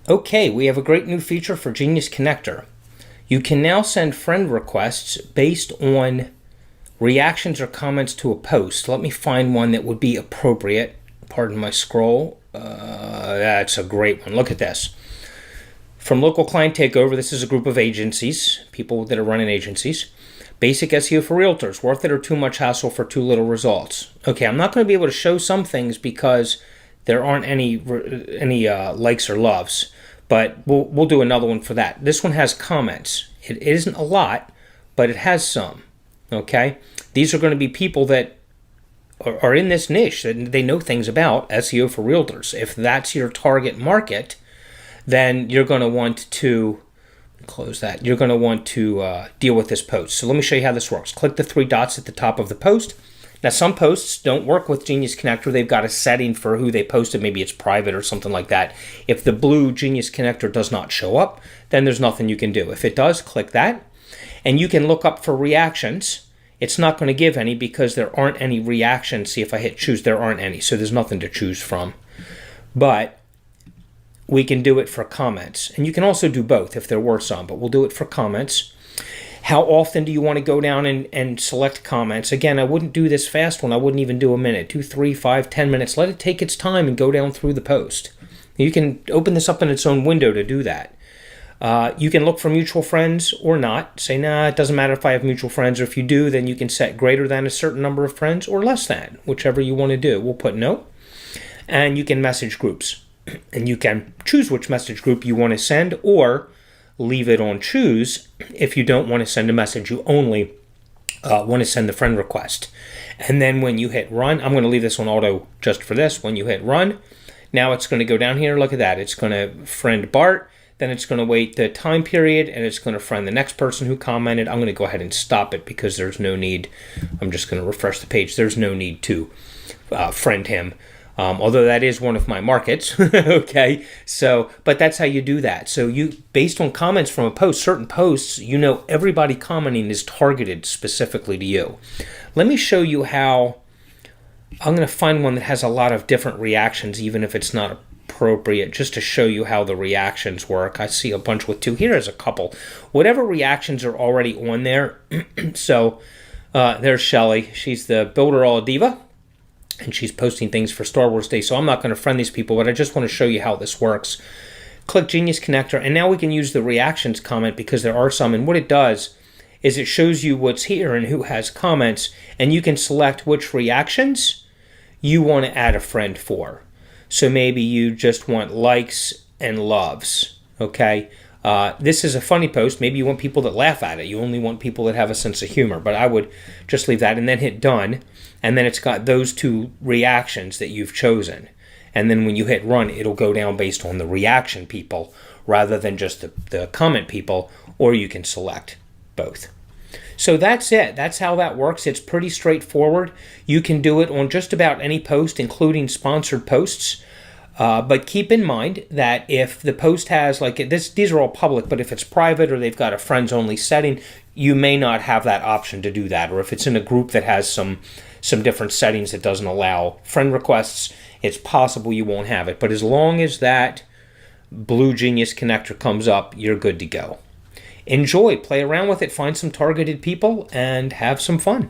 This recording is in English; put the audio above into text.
Okay, we have a great new feature for Genius Connector. You can now send friend requests based on reactions or comments to a post. Let me find one that would be appropriate. Pardon my scroll. That's a great one. Look at this. From Local Client Takeover, this is a group of agencies, people that are running agencies. Basic SEO for realtors, worth it or too much hassle for too little results. Okay, I'm not going to be able to show some things because there aren't any likes or loves, but we'll do another one for that. This one has comments. It isn't a lot, but it has some. Okay, these are going to be people that are in this niche, that they know things about SEO for realtors. If that's your target market, then you're going to want to close that. You're going to want to deal with this post. So let me show you how this works. Click the three dots at the top of the post. Now, some posts don't work with Genius Connector. They've got a setting for who they posted. Maybe it's private or something like that. If the blue Genius Connector does not show up, then there's nothing you can do. If it does, click that. And you can look up for reactions. It's not going to give any because there aren't any reactions. See, if I hit choose, there aren't any. So there's nothing to choose from. But we can do it for comments. And you can also do both if there were some, but we'll do it for comments. How often do you want to go down and select comments? Again, I wouldn't do this fast one. I wouldn't even do a minute. 2, 3, 5, 10 minutes. Let it take its time and go down through the post. You can open this up in its own window to do that. You can look for mutual friends or not. Say, nah, it doesn't matter if I have mutual friends. Or if you do, then you can set greater than a certain number of friends or less than, whichever you want to do. We'll put no. And you can message groups. And you can choose which message group you want to send or leave it on choose if you don't want to send a message. You only want to send the friend request. And then when you hit run, I'm going to leave this on auto just for this. When you hit run, now it's going to go down here. Look at that. It's going to friend Bart. Then it's going to wait the time period, and it's going to friend the next person who commented. I'm going to go ahead and stop it because there's no need. I'm just going to refresh the page. There's no need to friend him. Although that is one of my markets, okay? So, but that's how you do that. So you, based on comments from a post, certain posts, you know everybody commenting is targeted specifically to you. Let me show you how. I'm going to find one that has a lot of different reactions, even if it's not appropriate, just to show you how the reactions work. I see a bunch with 2. Here is a couple. Whatever reactions are already on there. So there's Shelly. She's the Builder All Diva. And she's posting things for Star Wars Day. So I'm not going to friend these people, but I just want to show you how this works. Click Genius Connector, and now we can use the reactions comment because there are some. And what it does is it shows you what's here and who has comments, and you can select which reactions you want to add a friend for. So maybe you just want likes and loves, okay? This is a funny post. Maybe you want people that laugh at it. You only want people that have a sense of humor, but I would just leave that and then hit done. And then it's got those 2 reactions that you've chosen. And then when you hit run, it'll go down based on the reaction people rather than just the comment people, or you can select both. So that's it. That's how that works. It's pretty straightforward. You can do it on just about any post, including sponsored posts. But keep in mind that if the post has, like this, these are all public, but if it's private or they've got a friends only setting, you may not have that option to do that. Or if it's in a group that has some different settings that doesn't allow friend requests, it's possible you won't have it. But as long as that blue Genius Connector comes up, you're good to go. Enjoy, play around with it, find some targeted people, and have some fun.